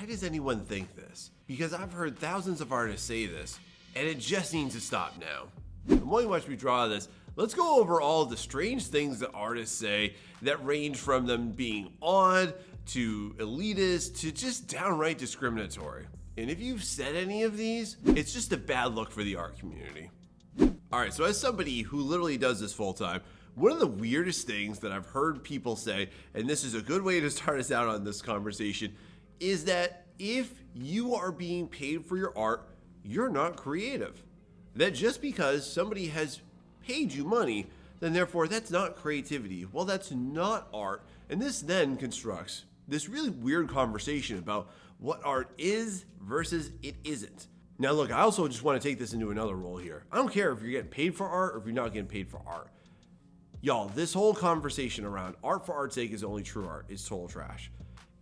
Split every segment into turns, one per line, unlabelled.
why does anyone think this? Because I've heard thousands of artists say this, and it just needs to stop now. And while you watch me draw this, let's go over all the strange things that artists say that range from them being odd to elitist to just downright discriminatory. And if you've said any of these, it's just a bad look for the art community. All right, so as somebody who literally does this full time, one of the weirdest things that I've heard people say, and this is a good way to start us out on this conversation, is that if you are being paid for your art, you're not creative. That just because somebody has paid you money, then therefore that's not creativity. Well, that's not art. And this then constructs this really weird conversation about what art is versus it isn't. Now look, I also just want to take this into another role here. I don't care if you're getting paid for art or if you're not getting paid for art. Y'all, this whole conversation around art for art's sake is only true art is total trash.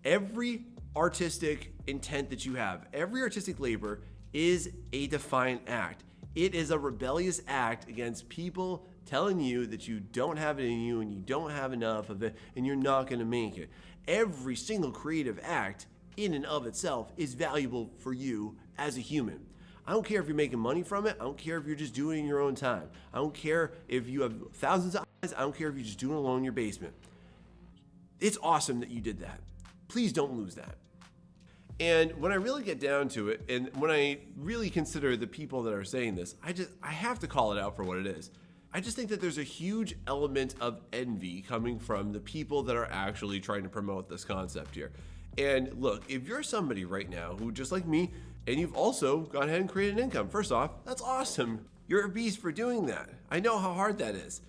Every artistic intent that you have, every artistic labor is a defiant act. It is a rebellious act against people telling you that you don't have it in you and you don't have enough of it and you're not going to make it. Every single creative act in and of itself is valuable for you as a human. I don't care if you're making money from it. I don't care if you're just doing it in your own time. I don't care if you have thousands of eyes. I don't care if you're just doing it alone in your basement. It's awesome that you did that. Please don't lose that. And when I really get down to it, and when I really consider the people that are saying this, I have to call it out for what it is. I just think that there's a huge element of envy coming from the people that are actually trying to promote this concept here. And look, if you're somebody right now who, just like me, and you've also gone ahead and created an income, first off, that's awesome. You're a beast for doing that. I know how hard that is.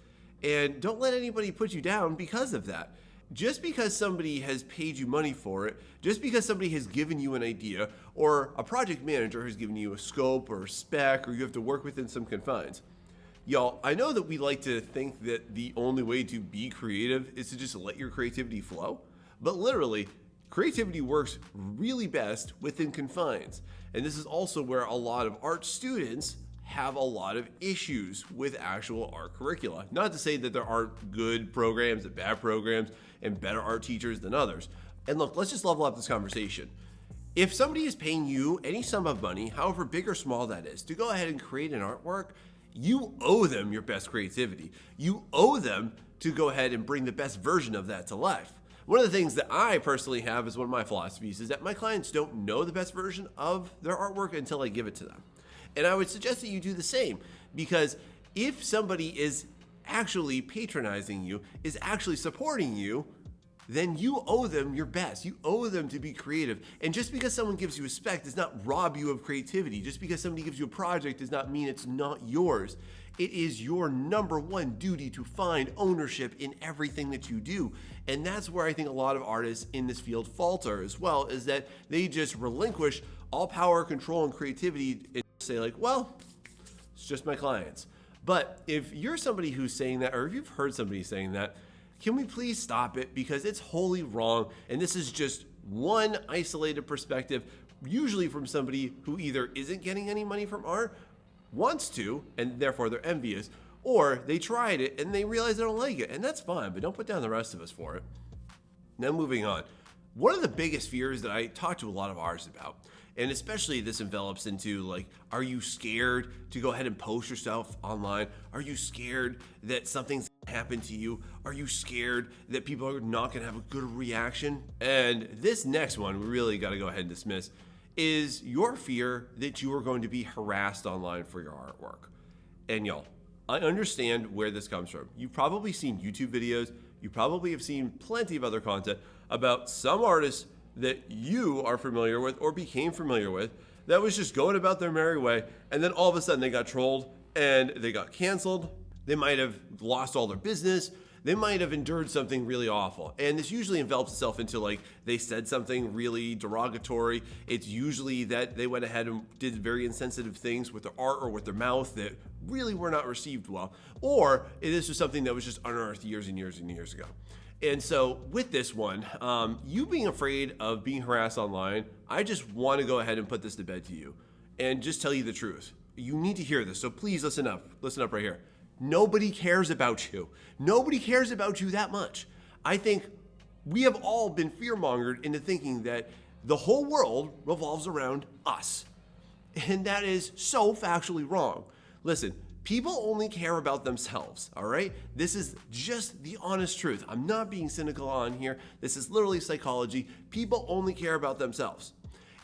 And don't let anybody put you down because of that. Just because somebody has paid you money for it, just because somebody has given you an idea, or a project manager has given you a scope or a spec, or you have to work within some confines. Y'all, I know that we like to think that the only way to be creative is to just let your creativity flow, but literally, creativity works really best within confines. And this is also where a lot of art students have a lot of issues with actual art curricula. Not to say that there aren't good programs and bad programs and better art teachers than others. And look, let's just level up this conversation. If somebody is paying you any sum of money, however big or small that is, to go ahead and create an artwork, you owe them your best creativity. You owe them to go ahead and bring the best version of that to life. One of the things that I personally have as one of my philosophies is that my clients don't know the best version of their artwork until I give it to them. And I would suggest that you do the same, because if somebody is actually patronizing you, is actually supporting you, then you owe them your best. You owe them to be creative. And just because someone gives you a spec does not rob you of creativity. Just because somebody gives you a project does not mean it's not yours. It is your number one duty to find ownership in everything that you do. And that's where I think a lot of artists in this field falter as well, is that they just relinquish all power, control, and creativity and say like, well, it's just my clients. But if you're somebody who's saying that, or if you've heard somebody saying that, can we please stop it? Because it's wholly wrong. And this is just one isolated perspective, usually from somebody who either isn't getting any money from art, wants to, and therefore they're envious, or they tried it and they realize they don't like it. And that's fine, but don't put down the rest of us for it. Now moving on. One of the biggest fears that I talk to a lot of artists about, and especially this envelops into like, are you scared to go ahead and post yourself online? Are you scared that something's happened to you? Are you scared that people are not gonna have a good reaction? And this next one we really gotta go ahead and dismiss is your fear that you are going to be harassed online for your artwork. And y'all, I understand where this comes from. You've probably seen YouTube videos, you probably have seen plenty of other content about some artists that you are familiar with or became familiar with that was just going about their merry way, and then all of a sudden they got trolled and they got canceled. They might have lost all their business. They might have endured something really awful. And this usually envelops itself into like they said something really derogatory. It's usually that they went ahead and did very insensitive things with their art or with their mouth that really were not received well. Or this was something that was just unearthed years and years and years ago. And so with this one, you being afraid of being harassed online, I just want to go ahead and put this to bed to you and just tell you the truth. You need to hear this, so please listen up. Listen up right here. Nobody cares about you. Nobody cares about you that much. I think we have all been fear-mongered into thinking that the whole world revolves around us. And that is so factually wrong. Listen, people only care about themselves, all right? This is just the honest truth. I'm not being cynical on here. This is literally psychology. People only care about themselves.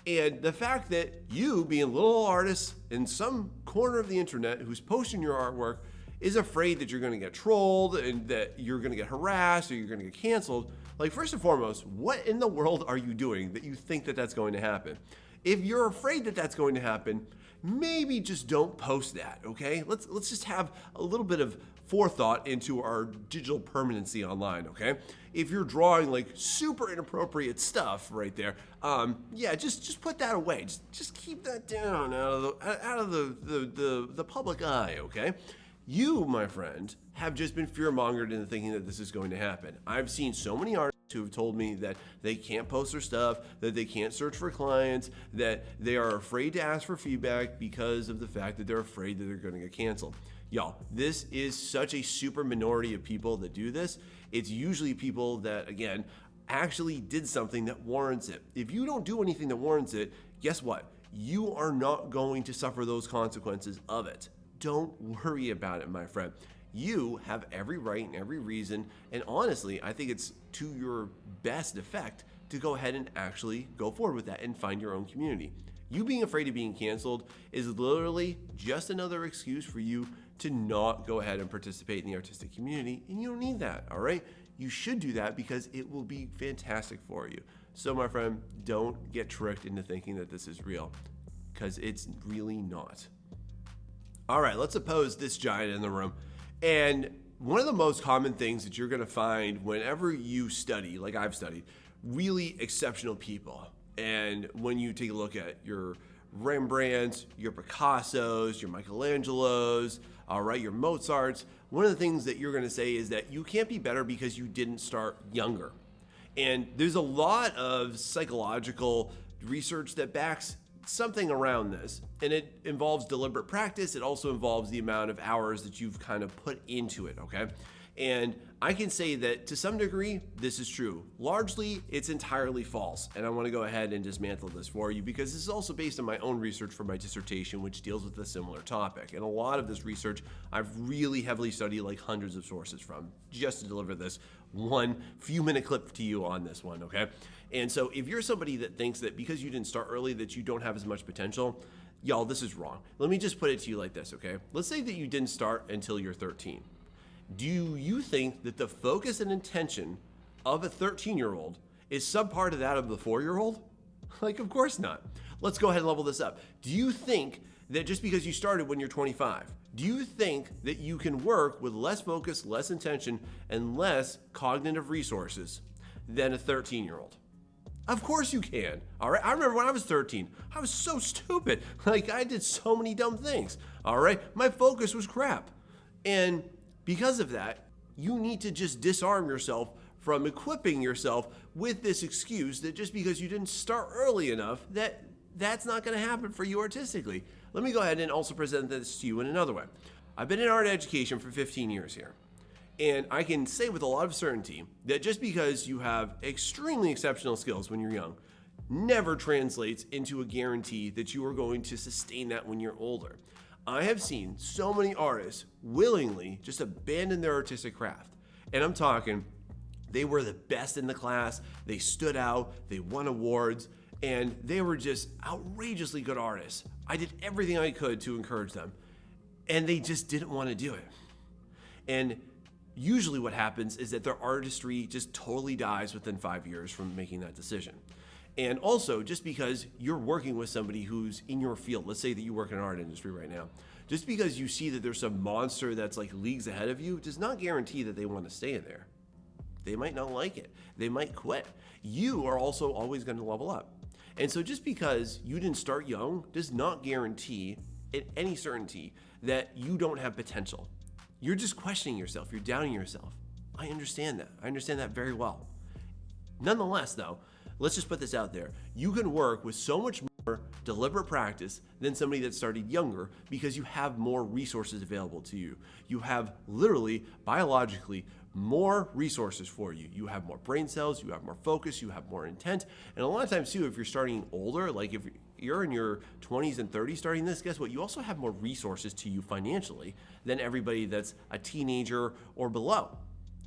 And the fact that you, being a little artist in some corner of the internet who's posting your artwork, is afraid that you're going to get trolled and that you're going to get harassed or you're going to get canceled, like, first and foremost, what in the world are you doing that you think that that's going to happen? If you're afraid that that's going to happen, maybe just don't post that, okay? Let's just have a little bit of forethought into our digital permanency online, okay? If you're drawing like super inappropriate stuff right there, yeah, just put that away. Just keep that down out of the public eye, okay? You, my friend, have just been fear-mongered into thinking that this is going to happen. I've seen so many artists who have told me that they can't post their stuff, that they can't search for clients, that they are afraid to ask for feedback because of the fact that they're afraid that they're going to get canceled. Y'all, this is such a super minority of people that do this. It's usually people that, again, actually did something that warrants it. If you don't do anything that warrants it, guess what? You are not going to suffer those consequences of it. Don't worry about it, my friend. You have every right and every reason, and honestly, I think it's to your best effect to go ahead and actually go forward with that and find your own community. You being afraid of being canceled is literally just another excuse for you to not go ahead and participate in the artistic community, and you don't need that, all right? You should do that because it will be fantastic for you. So, my friend, don't get tricked into thinking that this is real, because it's really not. All right, let's suppose this giant in the room. And one of the most common things that you're going to find whenever you study, like I've studied, really exceptional people. And when you take a look at your Rembrandts, your Picassos, your Michelangelos, all right, your Mozarts, one of the things that you're going to say is that you can't be better because you didn't start younger. And there's a lot of psychological research that backs something around this, and it involves deliberate practice. It also involves the amount of hours that you've kind of put into it, okay? And I can say that to some degree, this is true. Largely, it's entirely false, and I want to go ahead and dismantle this for you because this is also based on my own research for my dissertation, which deals with a similar topic. And a lot of this research I've really heavily studied like hundreds of sources from just to deliver this one few-minute clip to you on this one, okay? And so if you're somebody that thinks that because you didn't start early that you don't have as much potential, y'all, this is wrong. Let me just put it to you like this, okay? Let's say that you didn't start until you're 13. Do you think that the focus and intention of a 13-year-old is some part of that of the 4-year-old? Like, of course not. Let's go ahead and level this up. Do you think that just because you started when you're 25, do you think that you can work with less focus, less intention, and less cognitive resources than a 13-year-old? Of course you can, all right? I remember when I was 13, I was so stupid. Like, I did so many dumb things, all right? My focus was crap. And because of that, you need to just disarm yourself from equipping yourself with this excuse that just because you didn't start early enough, that's not going to happen for you artistically. Let me go ahead and also present this to you in another way. I've been in art education for 15 years here. And I can say with a lot of certainty that just because you have extremely exceptional skills when you're young never translates into a guarantee that you are going to sustain that when you're older. I have seen so many artists willingly just abandon their artistic craft. And I'm talking, they were the best in the class, they stood out, they won awards, and they were just outrageously good artists. I did everything I could to encourage them, and they just didn't want to do it. And usually what happens is that their artistry just totally dies within 5 years from making that decision. And also, just because you're working with somebody who's in your field, let's say that you work in an art industry right now, just because you see that there's some monster that's like leagues ahead of you does not guarantee that they want to stay in there. They might not like it. They might quit. You are also always going to level up. And so just because you didn't start young does not guarantee at any certainty that you don't have potential. You're just questioning yourself. You're doubting yourself. I understand that. I understand that very well. Nonetheless, though, let's just put this out there. You can work with so much more deliberate practice than somebody that started younger because you have more resources available to you. You have literally, biologically, more resources for you. You have more brain cells, you have more focus, you have more intent. And a lot of times too, if you're starting older, like if you're in your 20s and 30s starting this, guess what? You also have more resources to you financially than everybody that's a teenager or below.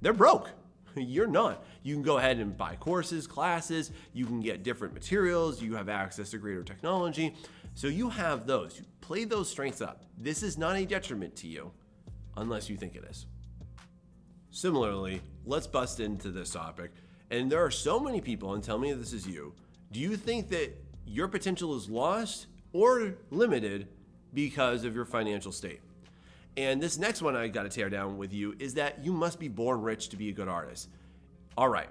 They're broke. You're not. You can go ahead and buy courses, classes, you can get different materials, you have access to greater technology. So you have those. You play those strengths up. This is not a detriment to you unless you think it is. Similarly, let's bust into this topic. And there are so many people, and tell me if this is you, do you think that your potential is lost or limited because of your financial state? And this next one I got to tear down with you is that you must be born rich to be a good artist. All right,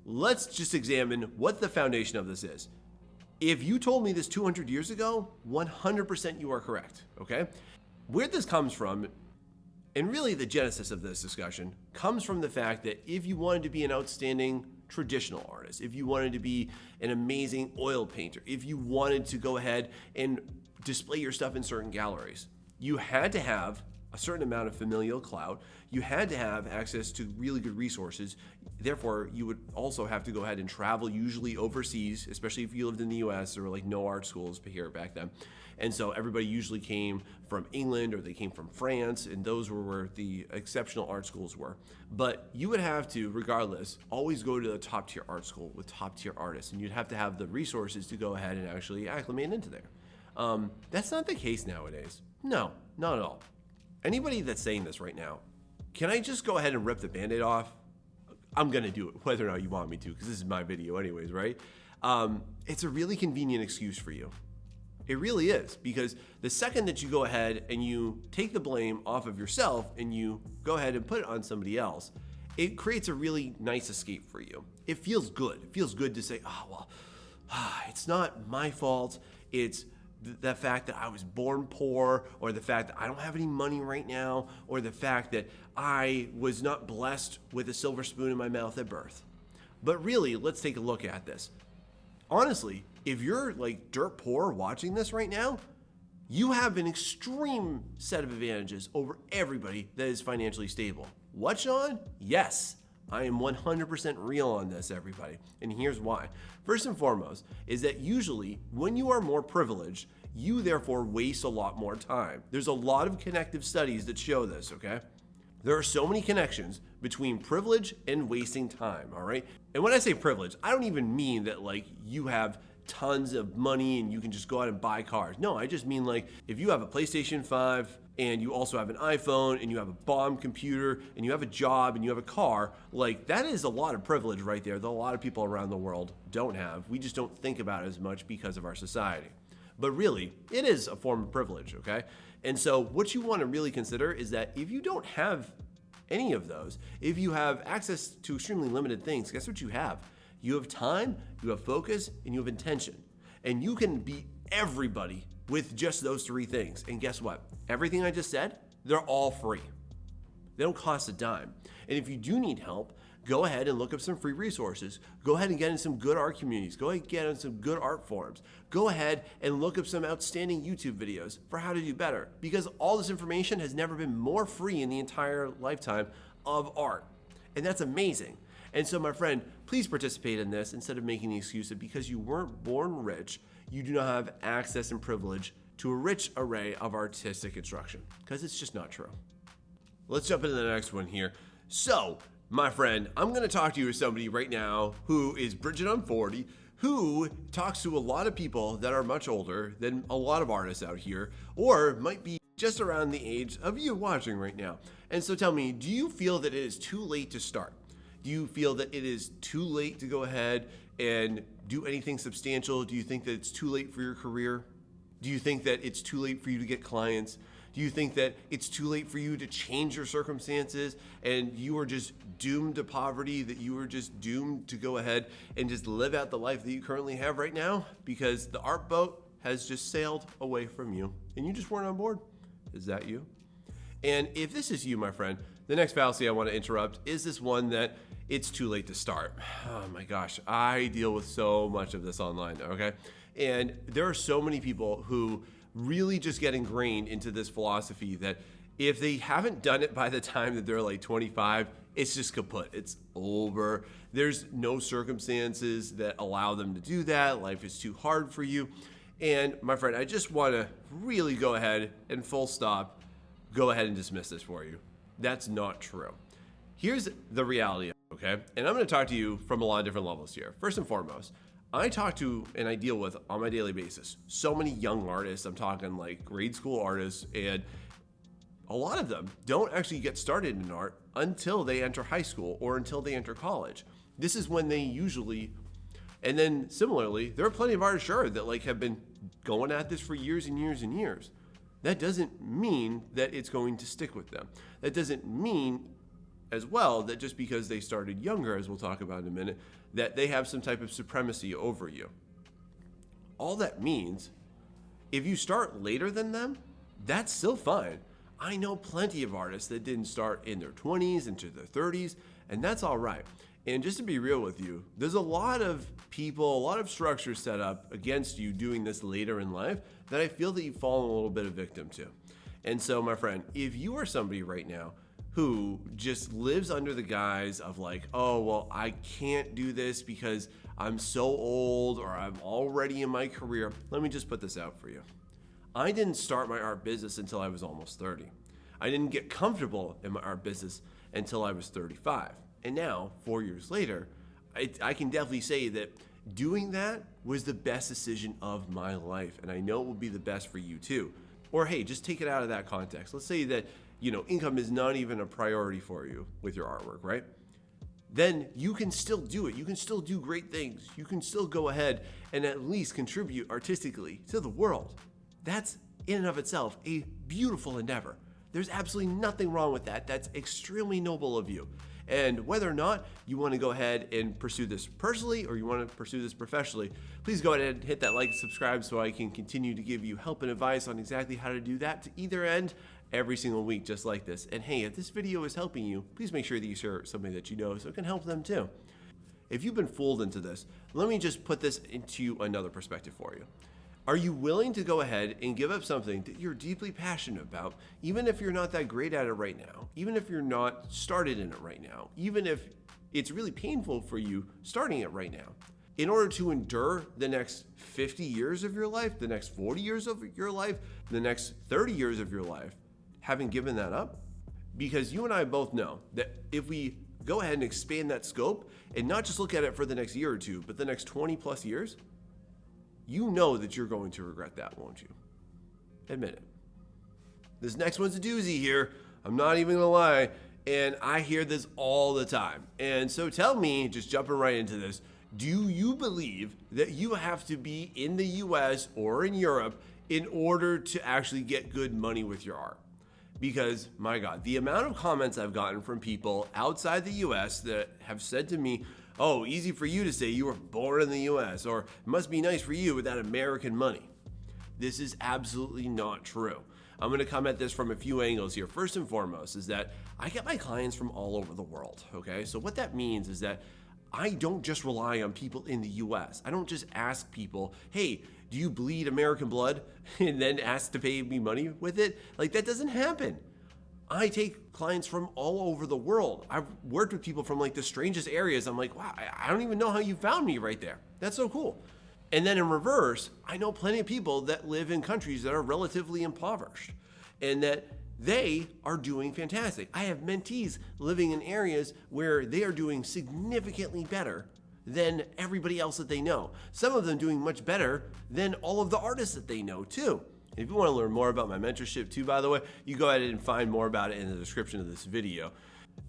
let's just examine what the foundation of this is. If you told me this 200 years ago, 100% you are correct, okay? Where this comes from, and really the genesis of this discussion, comes from the fact that if you wanted to be an outstanding traditional artist, if you wanted to be an amazing oil painter, if you wanted to go ahead and display your stuff in certain galleries, you had to have a certain amount of familial clout. You had to have access to really good resources. Therefore, you would also have to go ahead and travel, usually overseas, especially if you lived in the US. There were like no art schools here back then. And so everybody usually came from England or they came from France, and those were where the exceptional art schools were. But you would have to, regardless, always go to the top tier art school with top tier artists, and you'd have to have the resources to go ahead and actually acclimate into there. That's not the case nowadays. No, not at all. Anybody that's saying this right now, can I just go ahead and rip the Band-Aid off? I'm gonna do it whether or not you want me to, because this is my video anyways, right? It's a really convenient excuse for you. It really is, because the second that you go ahead and you take the blame off of yourself and you go ahead and put it on somebody else, it creates a really nice escape for you. It feels good. It feels good to say, oh, well, it's not my fault. It's the fact that I was born poor, or the fact that I don't have any money right now, or the fact that I was not blessed with a silver spoon in my mouth at birth. But really, let's take a look at this. Honestly, if you're like dirt poor watching this right now, you have an extreme set of advantages over everybody that is financially stable. What, Sean? Yes. I am 100% real on this, everybody. And here's why. First and foremost is that usually when you are more privileged, you therefore waste a lot more time. There's a lot of connective studies that show this, okay? There are so many connections between privilege and wasting time, all right? And when I say privilege, I don't even mean that like you have tons of money and you can just go out and buy cars. No, I just mean like if you have a PlayStation 5 and you also have an iPhone and you have a bomb computer and you have a job and you have a car, like that is a lot of privilege right there that a lot of people around the world don't have. We just don't think about it as much because of our society. But really, it is a form of privilege, okay? And so what you want to really consider is that if you don't have any of those, if you have access to extremely limited things, guess what you have? You have time, you have focus, and you have intention. And you can beat everybody with just those three things. And guess what? Everything I just said, they're all free. They don't cost a dime. And if you do need help, go ahead and look up some free resources. Go ahead and get in some good art communities. Go ahead and get in some good art forums. Go ahead and look up some outstanding YouTube videos for how to do better, because all this information has never been more free in the entire lifetime of art. And that's amazing. And so, my friend, please participate in this instead of making the excuse that because you weren't born rich, you do not have access and privilege to a rich array of artistic instruction, because it's just not true. Let's jump into the next one here. So, my friend, I'm going to talk to you as somebody right now who is bridging on 40, who talks to a lot of people that are much older than a lot of artists out here, or might be just around the age of you watching right now. And so tell me, do you feel that it is too late to start? Do you feel that it is too late to go ahead and do anything substantial? Do you think that it's too late for your career? Do you think that it's too late for you to get clients? Do you think that it's too late for you to change your circumstances and you are just doomed to poverty, that you are just doomed to go ahead and just live out the life that you currently have right now because the art boat has just sailed away from you and you just weren't on board? Is that you? And if this is you, my friend, the next fallacy I want to interrupt is this one that it's too late to start. Oh my gosh, I deal with so much of this online, okay? And there are so many people who really just get ingrained into this philosophy that if they haven't done it by the time that they're like 25, it's just kaput. It's over. There's no circumstances that allow them to do that. Life is too hard for you. And my friend, I just want to really go ahead and full stop, go ahead and dismiss this for you. That's not true. Here's the reality, okay? And I'm going to talk to you from a lot of different levels here. First and foremost, I talk to and I deal with on my daily basis so many young artists. I'm talking like grade school artists, and a lot of them don't actually get started in art until they enter high school or until they enter college. This is when they usually, and then similarly, there are plenty of artists, sure, that like have been going at this for years and years and years. That doesn't mean that it's going to stick with them. That doesn't mean as well that just because they started younger, as we'll talk about in a minute, that they have some type of supremacy over you. All that means, if you start later than them, that's still fine. I know plenty of artists that didn't start in their 20s, into their 30s, and that's all right. And just to be real with you, there's a lot of people, a lot of structures set up against you doing this later in life that I feel that you've fallen a little bit of victim to. And so, my friend, if you are somebody right now who just lives under the guise of like, oh, well, I can't do this because I'm so old or I'm already in my career, let me just put this out for you. I didn't start my art business until I was almost 30. I didn't get comfortable in my art business until I was 35. And now, 4 years later, I can definitely say that doing that was the best decision of my life. And I know it will be the best for you too. Or hey, just take it out of that context. Let's say that, income is not even a priority for you with your artwork, right? Then you can still do it. You can still do great things. You can still go ahead and at least contribute artistically to the world. That's in and of itself a beautiful endeavor. There's absolutely nothing wrong with that. That's extremely noble of you. And whether or not you want to go ahead and pursue this personally or you want to pursue this professionally, please go ahead and hit that like and subscribe so I can continue to give you help and advice on exactly how to do that to either end every single week just like this. And hey, if this video is helping you, please make sure that you share it with somebody that you know so it can help them too. If you've been fooled into this, let me just put this into another perspective for you. Are you willing to go ahead and give up something that you're deeply passionate about, even if you're not that great at it right now, even if you're not started in it right now, even if it's really painful for you starting it right now, in order to endure the next 50 years of your life, the next 40 years of your life, the next 30 years of your life, having given that up? Because you and I both know that if we go ahead and expand that scope and not just look at it for the next year or two, but the next 20 plus years, you know that you're going to regret that, won't you? Admit it. This next one's a doozy here. I'm not even gonna lie. And I hear this all the time. And so tell me, just jumping right into this, do you believe that you have to be in the US or in Europe in order to actually get good money with your art? Because my God, the amount of comments I've gotten from people outside the US that have said to me, oh, easy for you to say you were born in the US, or it must be nice for you with that American money. This is absolutely not true. I'm going to come at this from a few angles here. First and foremost is that I get my clients from all over the world, okay? So what that means is that I don't just rely on people in the US. I don't just ask people, hey, do you bleed American blood? And then ask to pay me money with it. Like, that doesn't happen. I take clients from all over the world. I've worked with people from like the strangest areas. I'm like, wow, I don't even know how you found me right there. That's so cool. And then in reverse, I know plenty of people that live in countries that are relatively impoverished and that they are doing fantastic. I have mentees living in areas where they are doing significantly better than everybody else that they know. Some of them doing much better than all of the artists that they know too. If you want to learn more about my mentorship too, by the way, you go ahead and find more about it in the description of this video.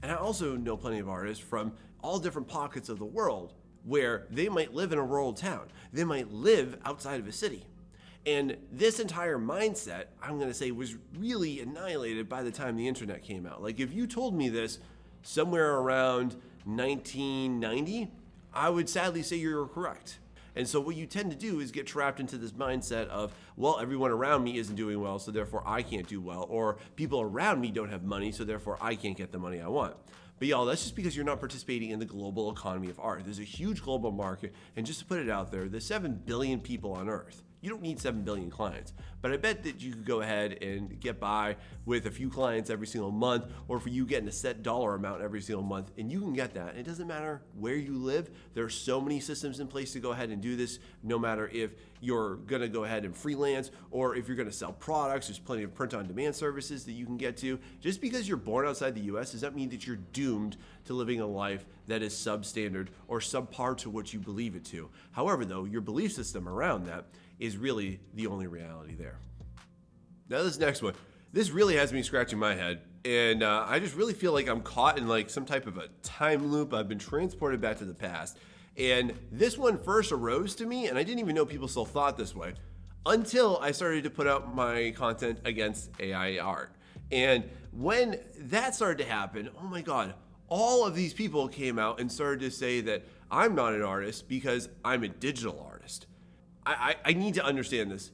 And I also know plenty of artists from all different pockets of the world where they might live in a rural town. They might live outside of a city. And this entire mindset, I'm going to say, was really annihilated by the time the internet came out. Like, if you told me this somewhere around 1990, I would sadly say you're correct. And so what you tend to do is get trapped into this mindset of, well, everyone around me isn't doing well, so therefore I can't do well. Or people around me don't have money, so therefore I can't get the money I want. But y'all, that's just because you're not participating in the global economy of art. There's a huge global market, and just to put it out there, there's 7 billion people on Earth. You don't need 7 billion clients, but I bet that you could go ahead and get by with a few clients every single month, or for you getting a set dollar amount every single month, and you can get that. It doesn't matter where you live. There are so many systems in place to go ahead and do this, no matter if you're gonna go ahead and freelance or if you're gonna sell products. There's plenty of print-on-demand services that you can get to. Just because you're born outside the US does not mean that you're doomed to living a life that is substandard or subpar to what you believe it to. However, though, your belief system around that is really the only reality there. Now this next one, this really has me scratching my head, and I just really feel like I'm caught in like some type of a time loop. I've been transported back to the past. And this one first arose to me, and I didn't even know people still thought this way until I started to put out my content against AI art. And when that started to happen, oh my God, all of these people came out and started to say that I'm not an artist because I'm a digital artist. I need to understand this.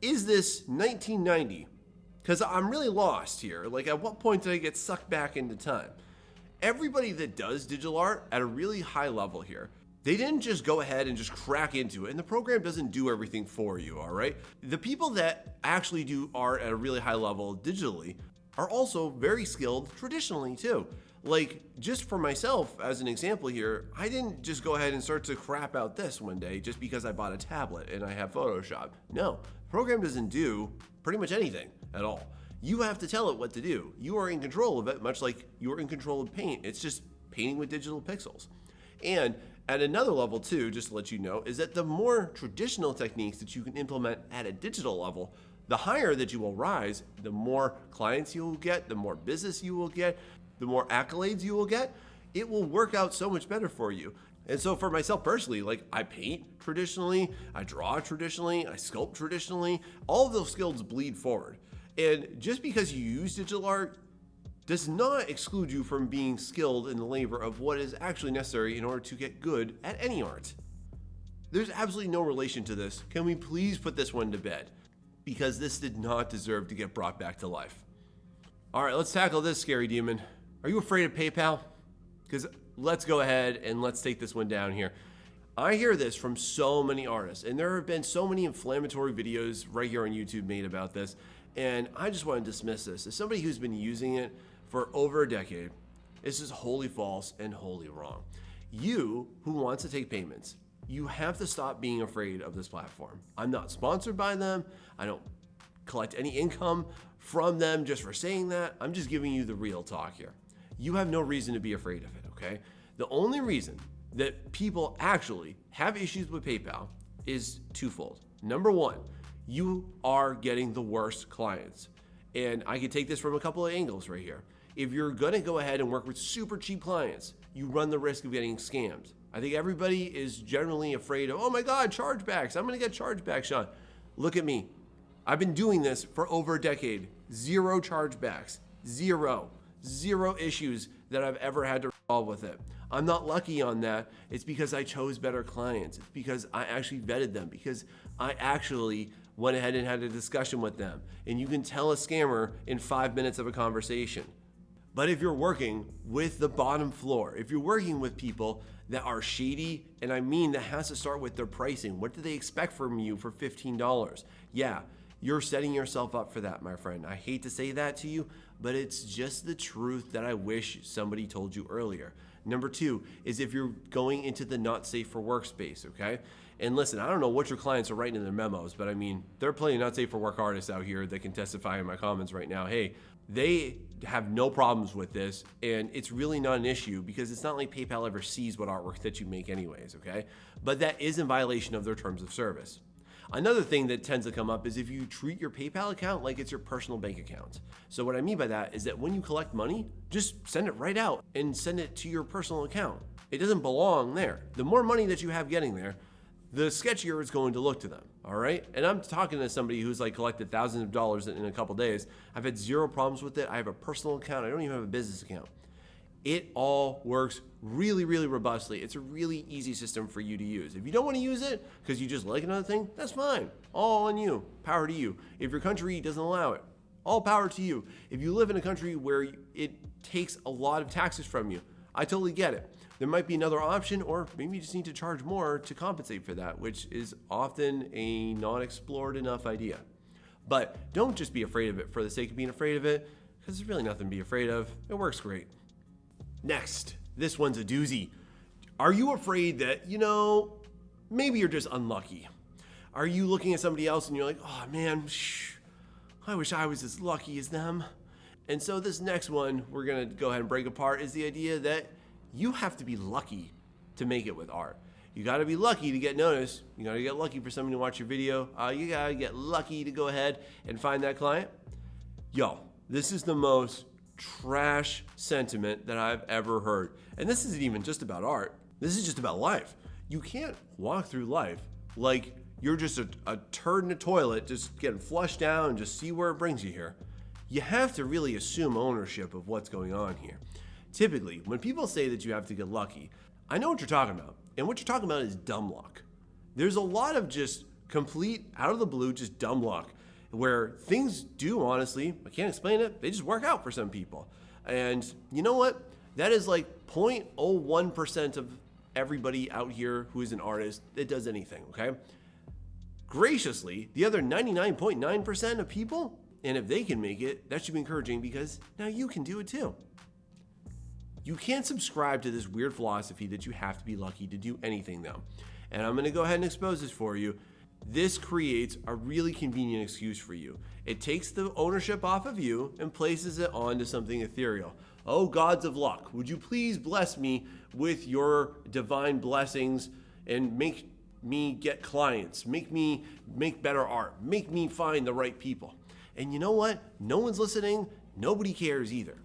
Is this 1990? Because I'm really lost here. Like, at what point did I get sucked back into time? Everybody that does digital art at a really high level here, they didn't just go ahead and just crack into it, and the program doesn't do everything for you, all right? The people that actually do art at a really high level digitally are also very skilled traditionally too. Like, just for myself, as an example here, I didn't just go ahead and start to crap out this one day just because I bought a tablet and I have Photoshop. No, the program doesn't do pretty much anything at all. You have to tell it what to do. You are in control of it, much like you are in control of paint. It's just painting with digital pixels. And at another level too, just to let you know, is that the more traditional techniques that you can implement at a digital level, the higher that you will rise, the more clients you will get, the more business you will get, the more accolades you will get. It will work out so much better for you. And so for myself personally, like, I paint traditionally, I draw traditionally, I sculpt traditionally, all of those skills bleed forward. And just because you use digital art does not exclude you from being skilled in the labor of what is actually necessary in order to get good at any art. There's absolutely no relation to this. Can we please put this one to bed? Because this did not deserve to get brought back to life. All right, let's tackle this scary demon. Are you afraid of PayPal? Because let's go ahead and let's take this one down here. I hear this from so many artists, and there have been so many inflammatory videos right here on YouTube made about this, and I just want to dismiss this. As somebody who's been using it for over a decade, this is wholly false and wholly wrong. You who wants to take payments, you have to stop being afraid of this platform. I'm not sponsored by them. I don't collect any income from them just for saying that. I'm just giving you the real talk here. You have no reason to be afraid of it, okay? The only reason that people actually have issues with PayPal is twofold. Number one, you are getting the worst clients. And I can take this from a couple of angles right here. If you're gonna go ahead and work with super cheap clients, you run the risk of getting scammed. I think everybody is generally afraid of, oh my God, chargebacks. I'm gonna get chargebacks, Sean. Look at me. I've been doing this for over a decade. 0 chargebacks, zero issues that I've ever had to resolve with it. I'm not lucky on that. It's because I chose better clients. It's because I actually vetted them, because I actually went ahead and had a discussion with them. And you can tell a scammer in 5 minutes of a conversation. But if you're working with the bottom floor, if you're working with people that are shady, and I mean that has to start with their pricing. What do they expect from you for $15? Yeah, you're setting yourself up for that, my friend. I hate to say that to you, but it's just the truth that I wish somebody told you earlier. Number two is if you're going into the not safe for work space, okay? And listen, I don't know what your clients are writing in their memos, but I mean, there are plenty of not safe for work artists out here that can testify in my comments right now. Hey, they have no problems with this, and it's really not an issue because it's not like PayPal ever sees what artwork that you make anyways, okay? But that is in violation of their terms of service. Another thing that tends to come up is if you treat your PayPal account like it's your personal bank account. So what I mean by that is that when you collect money, just send it right out and send it to your personal account. It doesn't belong there. The more money that you have getting there, the sketchier it's going to look to them, all right? And I'm talking to somebody who's like collected thousands of dollars in a couple days. I've had zero problems with it. I have a personal account. I don't even have a business account. It all works really, really robustly. It's a really easy system for you to use. If you don't want to use it because you just like another thing, that's fine. All on you. Power to you. If your country doesn't allow it, all power to you. If you live in a country where it takes a lot of taxes from you, I totally get it. there might be another option, or maybe you just need to charge more to compensate for that, which is often a non-explored enough idea. But don't just be afraid of it for the sake of being afraid of it, because there's really nothing to be afraid of. It works great. Next, this one's a doozy. Are you afraid that, maybe you're just unlucky? Are you looking at somebody else and you're like, oh man, I wish I was as lucky as them? And so this next one we're gonna go ahead and break apart is the idea that you have to be lucky to make it with art. You gotta be lucky to get noticed. You gotta get lucky for somebody to watch your video. You gotta get lucky to go ahead and find that client. Yo, this is the most trash sentiment that I've ever heard. And this isn't even just about art. This is just about life. You can't walk through life like you're just a turd in a toilet, just getting flushed down and just see where it brings you here. You have to really assume ownership of what's going on here. Typically, when people say that you have to get lucky, I know what you're talking about. And what you're talking about is dumb luck. There's a lot of just complete, out of the blue, just dumb luck, where things do, honestly, I can't explain it, they just work out for some people. And you know what? That is like 0.01% of everybody out here who is an artist that does anything, okay? Graciously, the other 99.9% of people, and if they can make it, that should be encouraging because now you can do it too. You can't subscribe to this weird philosophy that you have to be lucky to do anything though. And I'm gonna go ahead and expose this for you. This creates a really convenient excuse for you. It takes the ownership off of you and places it onto something ethereal. Oh, gods of luck, would you please bless me with your divine blessings and make me get clients, make me make better art, make me find the right people. And you know what? No one's listening, nobody cares either.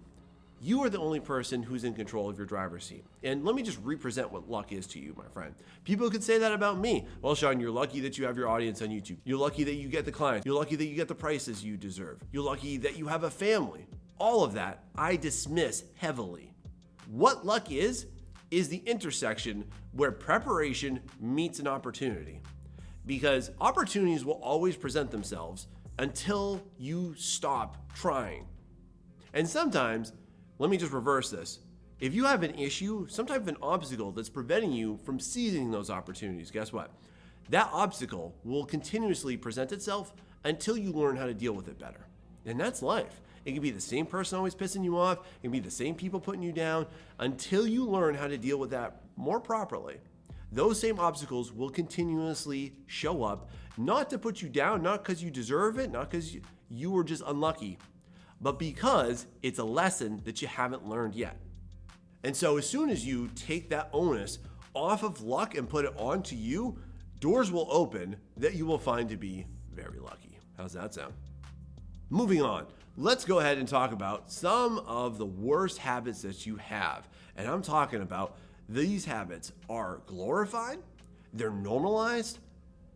You are the only person who's in control of your driver's seat. And let me just represent what luck is to you, my friend. People could say that about me. Well, Sean, you're lucky that you have your audience on YouTube. You're lucky that you get the clients. You're lucky that you get the prices you deserve. You're lucky that you have a family. All of that, I dismiss heavily. What luck is the intersection where preparation meets an opportunity. Because opportunities will always present themselves until you stop trying. And sometimes, let me just reverse this. If you have an issue, some type of an obstacle that's preventing you from seizing those opportunities, guess what? That obstacle will continuously present itself until you learn how to deal with it better. And that's life. It can be the same person always pissing you off. It can be the same people putting you down. Until you learn how to deal with that more properly, those same obstacles will continuously show up, not to put you down, not because you deserve it, not because you were just unlucky, but because it's a lesson that you haven't learned yet. And so as soon as you take that onus off of luck and put it onto you, doors will open that you will find to be very lucky. How's that sound? Moving on, let's go ahead and talk about some of the worst habits that you have. And I'm talking about these habits are glorified, they're normalized,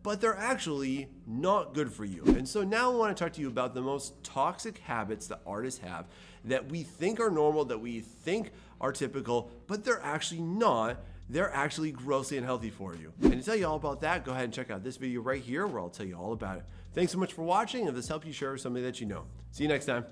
but they're actually not good for you. And so now I want to talk to you about the most toxic habits that artists have that we think are normal, that we think are typical, but they're actually not. They're actually grossly unhealthy for you. And to tell you all about that, go ahead and check out this video right here where I'll tell you all about it. Thanks so much for watching. If this helped you, share with somebody that you know. See you next time.